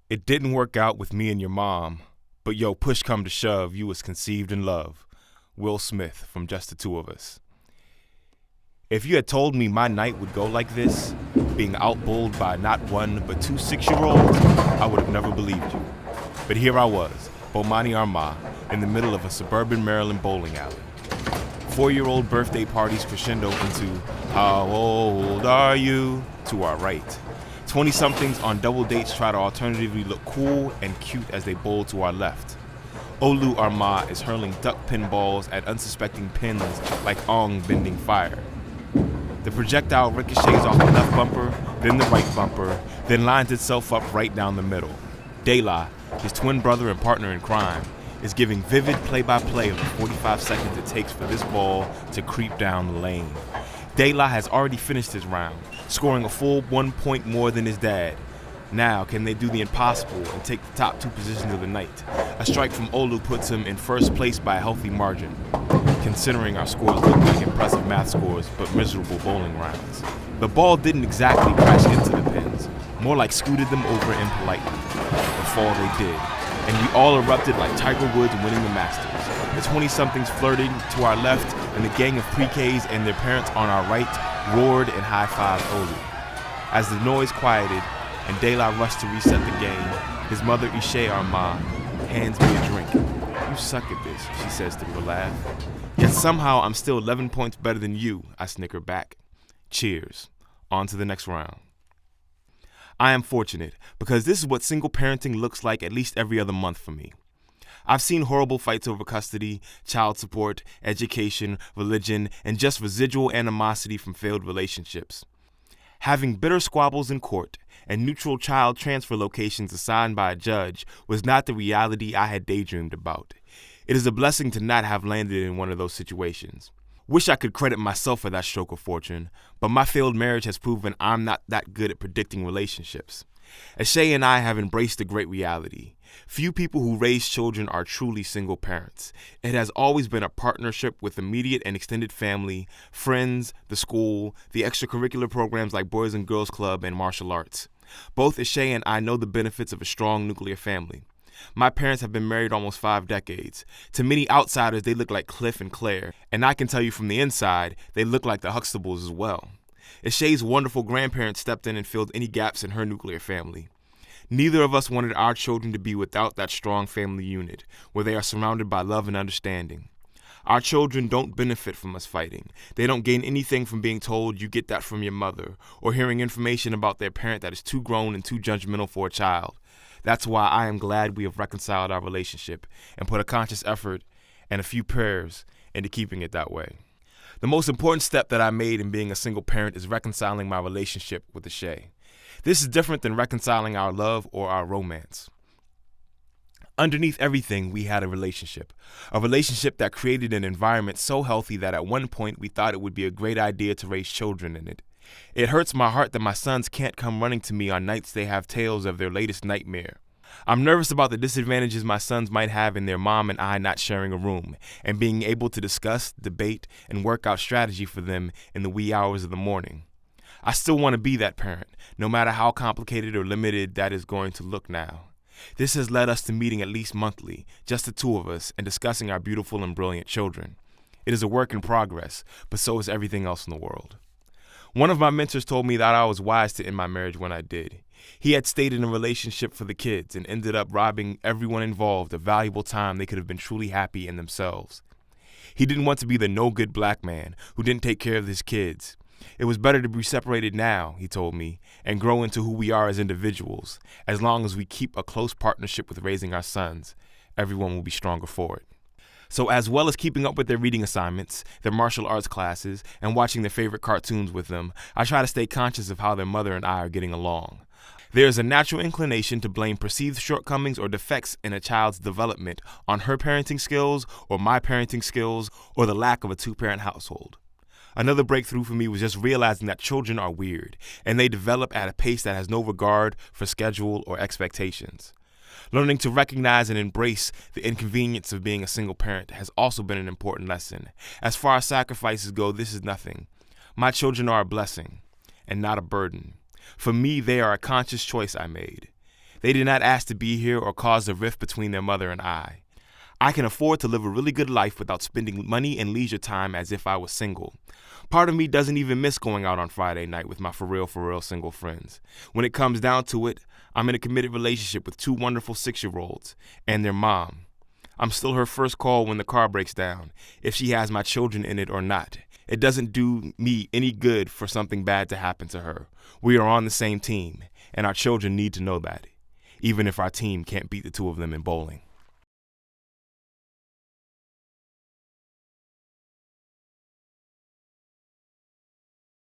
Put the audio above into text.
It didn't work out with me and your mom, but yo, push come to shove, you was conceived in love. Will Smith from Just the Two of Us. If you had told me my night would go like this, being outbulled by not one but two 6-year-olds, I would have never believed you. But here I was, Bomani Armah, in the middle of a suburban Maryland bowling alley. 4-year-old birthday parties crescendo into "How old are you?" to our right. 20-somethings on double dates try to alternatively look cool and cute as they bowl to our left. Olu Armah is hurling duck pin balls at unsuspecting pins like Aung bending fire. The projectile ricochets off the left bumper, then the right bumper, then lines itself up right down the middle. Dela, his twin brother and partner in crime, is giving vivid play-by-play of the 45 seconds it takes for this ball to creep down the lane. Dela has already finished his round, scoring a full 1 point more than his dad. Now, can they do the impossible and take the top 2 positions of the night? A strike from Olu puts him in first place by a healthy margin, considering our scores look like impressive math scores but miserable bowling rounds. The ball didn't exactly crash into the pins, more like scooted them over impolitely. The fall they did, and we all erupted like Tiger Woods winning the Masters. The 20-somethings flirting to our left, and the gang of pre-Ks and their parents on our right roared and high-fived Olu. As the noise quieted and Dela rushed to reset the game, his mother Eshe Armah hands me a drink. "You suck at this," she says through a laugh. "Yet somehow I'm still 11 points better than you," I snicker back. Cheers. On to the next round. I am fortunate because this is what single parenting looks like at least every other month for me. I've seen horrible fights over custody, child support, education, religion, and just residual animosity from failed relationships. Having bitter squabbles in court and neutral child transfer locations assigned by a judge was not the reality I had daydreamed about. It is a blessing to not have landed in one of those situations. Wish I could credit myself for that stroke of fortune, but my failed marriage has proven I'm not that good at predicting relationships. Eshe and I have embraced the great reality. Few people who raise children are truly single parents. It has always been a partnership with immediate and extended family, friends, the school, the extracurricular programs like Boys and Girls Club and martial arts. Both Eshe and I know the benefits of a strong nuclear family. My parents have been married almost 5 decades. To many outsiders, they look like Cliff and Claire, and I can tell you from the inside, they look like the Huxtables as well. Eshe's wonderful grandparents stepped in and filled any gaps in her nuclear family. Neither of us wanted our children to be without that strong family unit, where they are surrounded by love and understanding. Our children don't benefit from us fighting. They don't gain anything from being told you get that from your mother, or hearing information about their parent that is too grown and too judgmental for a child. That's why I am glad we have reconciled our relationship and put a conscious effort and a few prayers into keeping it that way. The most important step that I made in being a single parent is reconciling my relationship with Eshe. This is different than reconciling our love or our romance. Underneath everything, we had a relationship that created an environment so healthy that at one point we thought it would be a great idea to raise children in it. It hurts my heart that my sons can't come running to me on nights they have tales of their latest nightmare. I'm nervous about the disadvantages my sons might have in their mom and I not sharing a room, and being able to discuss, debate, and work out strategy for them in the wee hours of the morning. I still want to be that parent, no matter how complicated or limited that is going to look now. This has led us to meeting at least monthly, just the 2 of us, and discussing our beautiful and brilliant children. It is a work in progress, but so is everything else in the world. One of my mentors told me that I was wise to end my marriage when I did. He had stayed in a relationship for the kids and ended up robbing everyone involved of valuable time they could have been truly happy in themselves. He didn't want to be the no-good black man who didn't take care of his kids. It was better to be separated now, he told me, and grow into who we are as individuals. As long as we keep a close partnership with raising our sons, everyone will be stronger for it. So as well as keeping up with their reading assignments, their martial arts classes, and watching their favorite cartoons with them, I try to stay conscious of how their mother and I are getting along. There is a natural inclination to blame perceived shortcomings or defects in a child's development on her parenting skills or my parenting skills or the lack of a 2-parent household. Another breakthrough for me was just realizing that children are weird, and they develop at a pace that has no regard for schedule or expectations. Learning to recognize and embrace the inconvenience of being a single parent has also been an important lesson. As far as sacrifices go, this is nothing. My children are a blessing and not a burden. For me, they are a conscious choice I made. They did not ask to be here or cause a rift between their mother and I. I can afford to live a really good life without spending money and leisure time as if I was single. Part of me doesn't even miss going out on Friday night with my for real single friends. When it comes down to it, I'm in a committed relationship with 2 wonderful 6-year-olds and their mom. I'm still her first call when the car breaks down, if she has my children in it or not. It doesn't do me any good for something bad to happen to her. We are on the same team, and our children need to know that, even if our team can't beat the 2 of them in bowling.